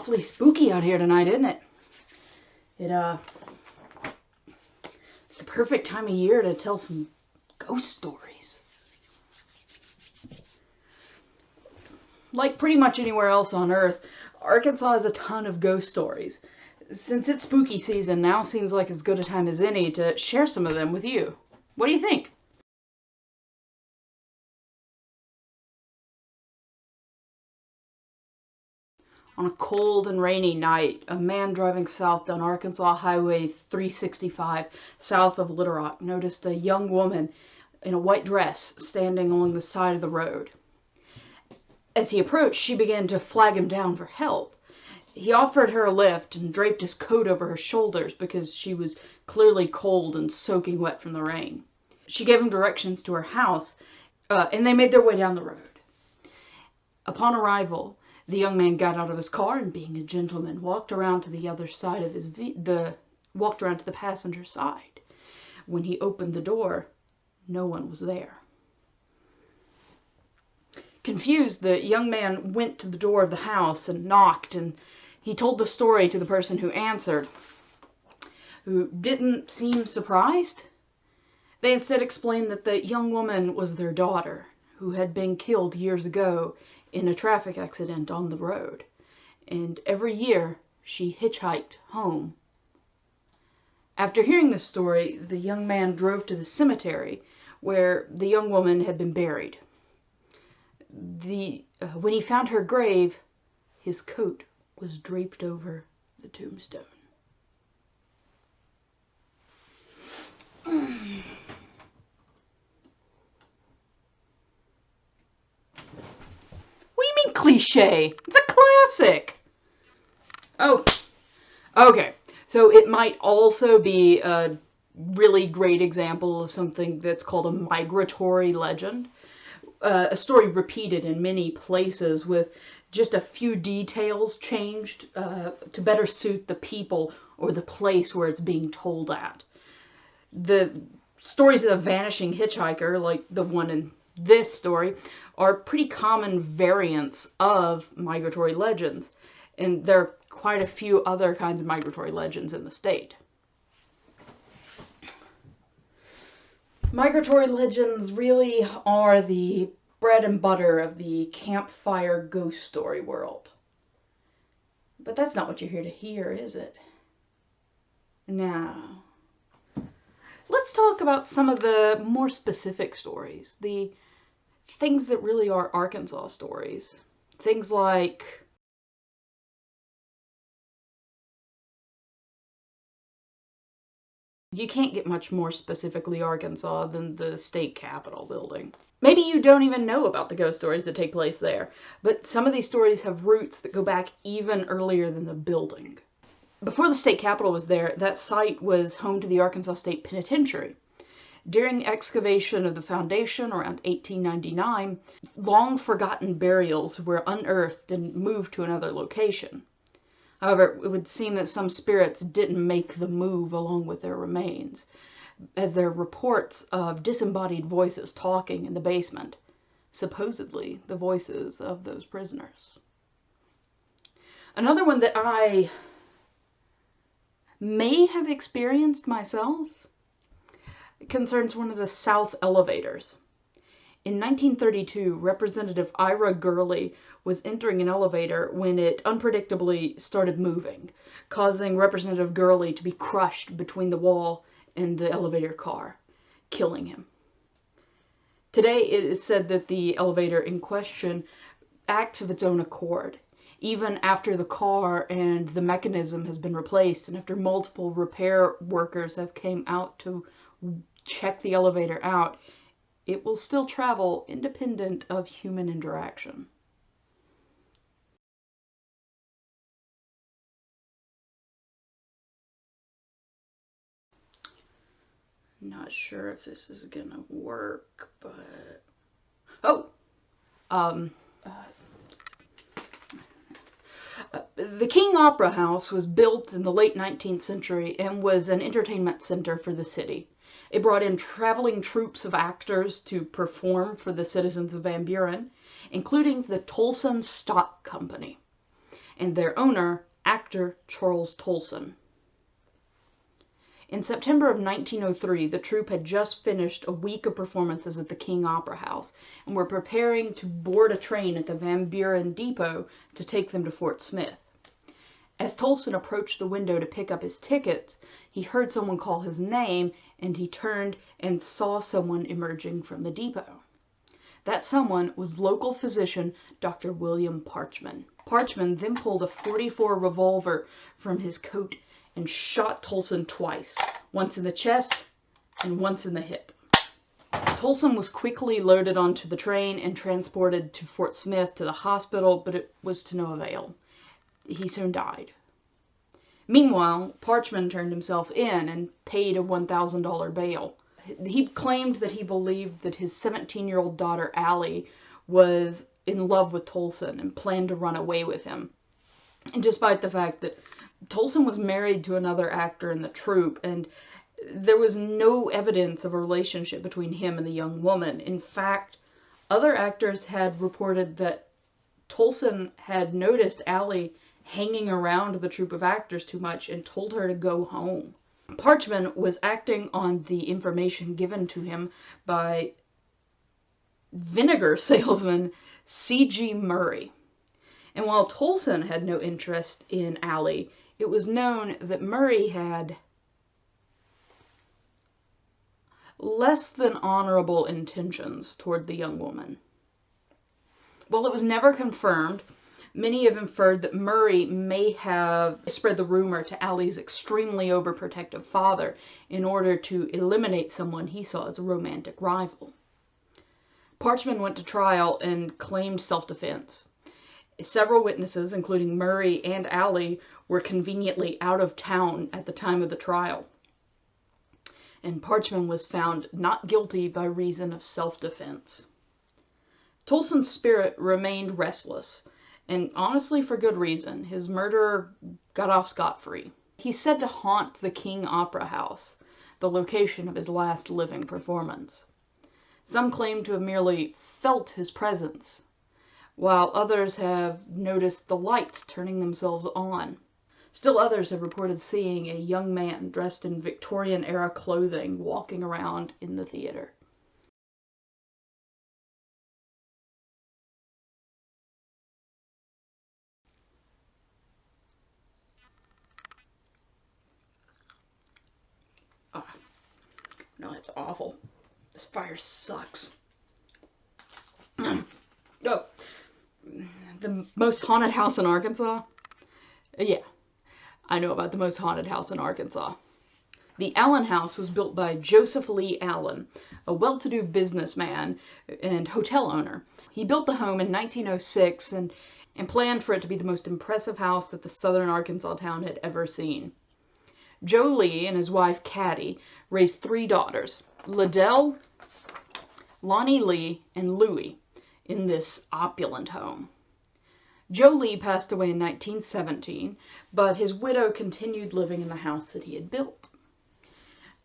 awfully spooky out here tonight, isn't it? It's the perfect time of year to tell some ghost stories. Like pretty much anywhere else on Earth, Arkansas has a ton of ghost stories. Since it's spooky season, now seems like as good a time as any to share some of them with you. What do you think? On a cold and rainy night, a man driving south down Arkansas Highway 365 south of Little Rock noticed a young woman in a white dress standing along the side of the road. As he approached, she began to flag him down for help. He offered her a lift and draped his coat over her shoulders because she was clearly cold and soaking wet from the rain. She gave him directions to her house, and they made their way down the road. Upon arrival, the young man got out of his car and, being a gentleman, walked around to the other side of walked around to the passenger side. When he opened the door, no one was there. Confused, the young man went to the door of the house and knocked, and he told the story to the person who answered, who didn't seem surprised. They instead explained that the young woman was their daughter, who had been killed years ago in a traffic accident on the road, and every year she hitchhiked home. After hearing this story, the young man drove to the cemetery where the young woman had been buried. When he found her grave, his coat was draped over the tombstone. What do you mean cliche? It's a classic! Oh, okay. So it might also be a really great example of something that's called a migratory legend. A story repeated in many places with just a few details changed to better suit the people or the place where it's being told at. The stories of the vanishing hitchhiker, like the one in this story, are pretty common variants of migratory legends, and there are quite a few other kinds of migratory legends in the state. Migratory legends really are the bread and butter of the campfire ghost story world. But that's not what you're here to hear, is it? Now, let's talk about some of the more specific stories, the things that really are Arkansas stories. Things like you can't get much more specifically Arkansas than the state capitol building. Maybe you don't even know about the ghost stories that take place there, but some of these stories have roots that go back even earlier than the building. Before the state capitol was there, that site was home to the Arkansas State Penitentiary. During excavation of the foundation around 1899, long-forgotten burials were unearthed and moved to another location. However, it would seem that some spirits didn't make the move along with their remains, as there are reports of disembodied voices talking in the basement, supposedly the voices of those prisoners. Another one that I may have experienced myself concerns one of the South elevators. In 1932, Representative Ira Gurley was entering an elevator when it unpredictably started moving, causing Representative Gurley to be crushed between the wall and the elevator car, killing him. Today, it is said that the elevator in question acts of its own accord, even after the car and the mechanism has been replaced, and after multiple repair workers have came out to check the elevator out, it will still travel independent of human interaction. Not sure if this is gonna work, but... the King Opera House was built in the late 19th century and was an entertainment center for the city. It brought in traveling troupes of actors to perform for the citizens of Van Buren, including the Tolson Stock Company. and their owner, actor Charles Tolson. In September of 1903, the troupe had just finished a week of performances at the King Opera House and were preparing to board a train at the Van Buren depot to take them to Fort Smith. As Tolson approached the window to pick up his tickets, he heard someone call his name, and he turned and saw someone emerging from the depot. That someone was local physician Dr. William Parchman. Parchman then pulled a .44 revolver from his coat and shot Tolson twice, once in the chest and once in the hip. Tolson was quickly loaded onto the train and transported to Fort Smith to the hospital, but it was to no avail. He soon died. Meanwhile, Parchman turned himself in and paid a $1,000 bail. He claimed that he believed that his 17-year-old daughter, Allie, was in love with Tolson and planned to run away with him. And despite the fact that Tolson was married to another actor in the troupe, and there was no evidence of a relationship between him and the young woman. In fact, other actors had reported that Tolson had noticed Allie hanging around the troupe of actors too much and told her to go home. Parchman was acting on the information given to him by vinegar salesman C.G. Murray. And while Tolson had no interest in Allie, it was known that Murray had less than honorable intentions toward the young woman. While it was never confirmed, many have inferred that Murray may have spread the rumor to Allie's extremely overprotective father in order to eliminate someone he saw as a romantic rival. Parchman went to trial and claimed self-defense. Several witnesses, including Murray and Allie, were conveniently out of town at the time of the trial. And Parchman was found not guilty by reason of self-defense. Tolson's spirit remained restless, and honestly for good reason. His murderer got off scot-free. He's said to haunt the King Opera House, the location of his last living performance. Some claim to have merely felt his presence, while others have noticed the lights turning themselves on. Still others have reported seeing a young man dressed in Victorian-era clothing walking around in the theater. Oh, no, it's awful. This fire sucks. Oh, the most haunted house in Arkansas? Yeah, I know about the most haunted house in Arkansas. The Allen House was built by Joseph Lee Allen, a well-to-do businessman and hotel owner. He built the home in 1906 and planned for it to be the most impressive house that the southern Arkansas town had ever seen. Joe Lee and his wife Caddy raised 3 daughters, Liddell, Lonnie Lee, and Louie, in this opulent home. Joe Lee passed away in 1917, but his widow continued living in the house that he had built.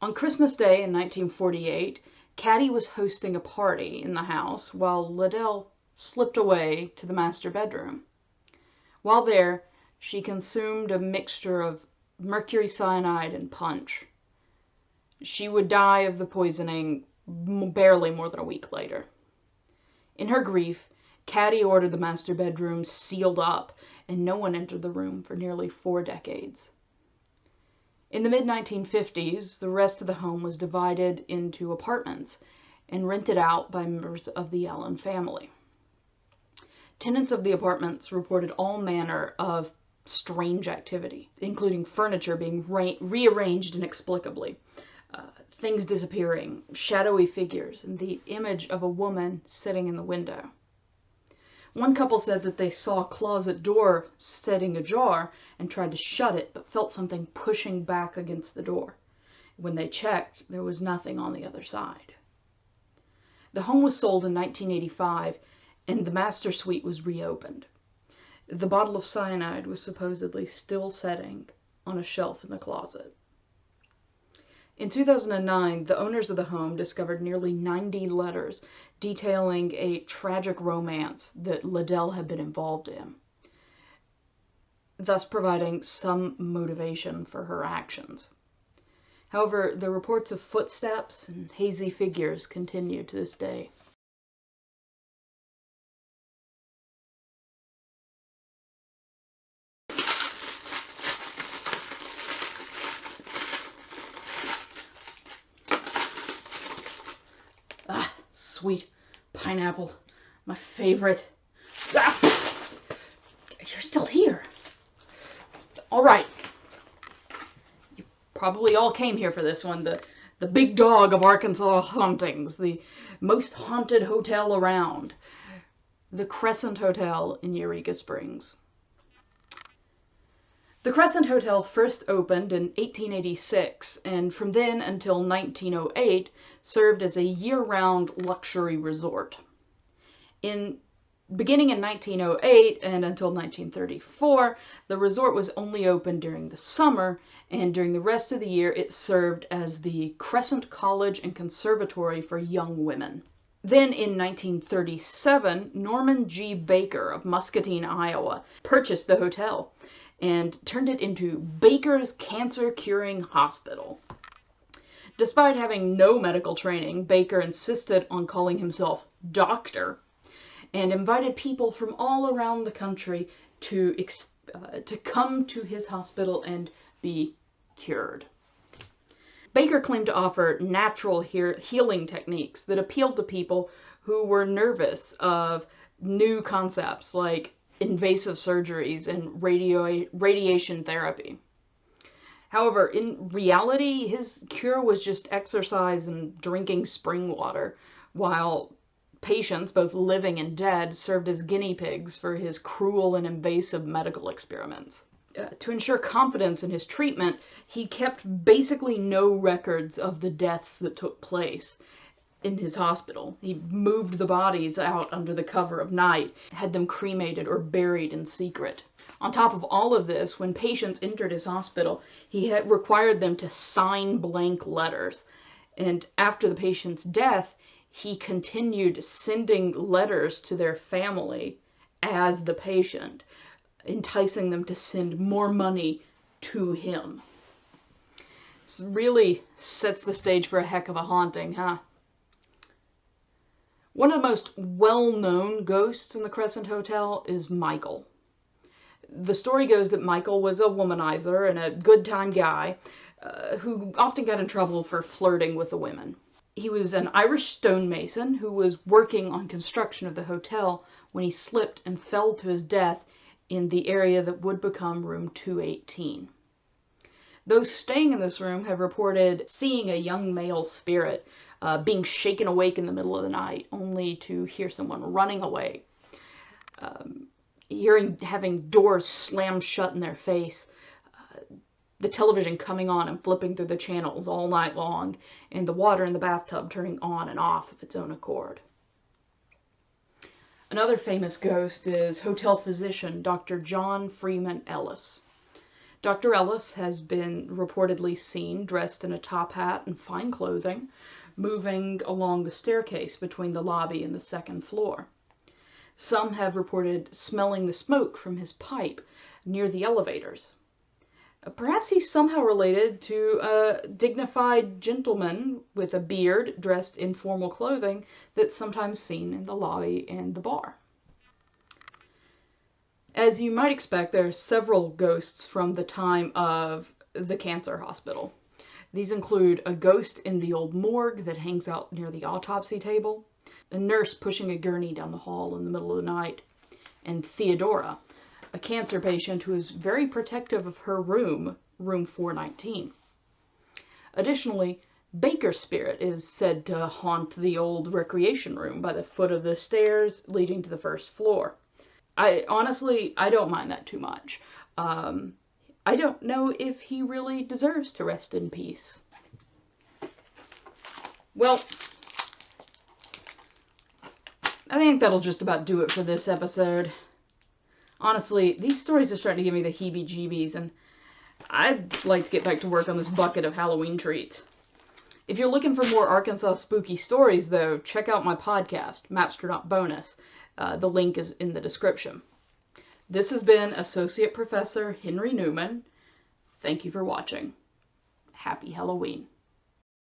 On Christmas Day in 1948, Caddy was hosting a party in the house while Liddell slipped away to the master bedroom. While there, she consumed a mixture of mercury cyanide and punch. She would die of the poisoning barely more than a week later. In her grief, Caddy ordered the master bedroom sealed up, and no one entered the room for nearly 4 decades. In the mid-1950s, the rest of the home was divided into apartments and rented out by members of the Allen family. Tenants of the apartments reported all manner of strange activity, including furniture being rearranged inexplicably, things disappearing, shadowy figures, and the image of a woman sitting in the window. One couple said that they saw a closet door sitting ajar and tried to shut it, but felt something pushing back against the door. When they checked, there was nothing on the other side. The home was sold in 1985, and the master suite was reopened. The bottle of cyanide was supposedly still sitting on a shelf in the closet. In 2009, the owners of the home discovered nearly 90 letters detailing a tragic romance that Liddell had been involved in. thus providing some motivation for her actions. However, the reports of footsteps and hazy figures continue to this day. Ah, sweet pineapple, my favorite. Ah, you're still here. All right. You probably all came here for this one. The big dog of Arkansas hauntings, the most haunted hotel around, the Crescent Hotel in Eureka Springs. The Crescent Hotel first opened in 1886, and from then until 1908 served as a year-round luxury resort. Beginning in 1908 and until 1934, the resort was only open during the summer, and during the rest of the year it served as the Crescent College and Conservatory for young women. Then in 1937, Norman G. Baker of Muscatine, Iowa, purchased the hotel and turned it into Baker's Cancer Curing Hospital. Despite having no medical training, Baker insisted on calling himself Doctor and invited people from all around the country to come to his hospital and be cured. Baker claimed to offer natural healing techniques that appealed to people who were nervous of new concepts like invasive surgeries and radiation therapy. However, in reality, his cure was just exercise and drinking spring water, while patients, both living and dead, served as guinea pigs for his cruel and invasive medical experiments. To ensure confidence in his treatment, he kept basically no records of the deaths that took place in his hospital. He moved the bodies out under the cover of night, had them cremated or buried in secret. On top of all of this, when patients entered his hospital, he had required them to sign blank letters. And after the patient's death, he continued sending letters to their family as the patient, enticing them to send more money to him. This really sets the stage for a heck of a haunting, huh? One of the most well-known ghosts in the Crescent Hotel is Michael. The story goes that Michael was a womanizer and a good-time guy who often got in trouble for flirting with the women. He was an Irish stonemason who was working on construction of the hotel when he slipped and fell to his death in the area that would become room 218. Those staying in this room have reported seeing a young male spirit being shaken awake in the middle of the night, only to hear someone running away, having doors slammed shut in their face, the television coming on and flipping through the channels all night long, and the water in the bathtub turning on and off of its own accord. Another famous ghost is hotel physician Dr. John Freeman Ellis. Dr. Ellis has been reportedly seen dressed in a top hat and fine clothing, moving along the staircase between the lobby and the second floor. Some have reported smelling the smoke from his pipe near the elevators. Perhaps he's somehow related to a dignified gentleman with a beard dressed in formal clothing that's sometimes seen in the lobby and the bar. As you might expect, there are several ghosts from the time of the cancer hospital. These include a ghost in the old morgue that hangs out near the autopsy table, a nurse pushing a gurney down the hall in the middle of the night, and Theodora, a cancer patient who is very protective of her room, room 419. Additionally, Baker's spirit is said to haunt the old recreation room by the foot of the stairs leading to the first floor. I don't mind that too much. I don't know if he really deserves to rest in peace. Well, I think that'll just about do it for this episode. Honestly, these stories are starting to give me the heebie-jeebies, and I'd like to get back to work on this bucket of Halloween treats. If you're looking for more Arkansas spooky stories, though, check out my podcast, Mapster Not Bonus. The link is in the description. This has been Associate Professor Henry Newman. Thank you for watching. Happy Halloween.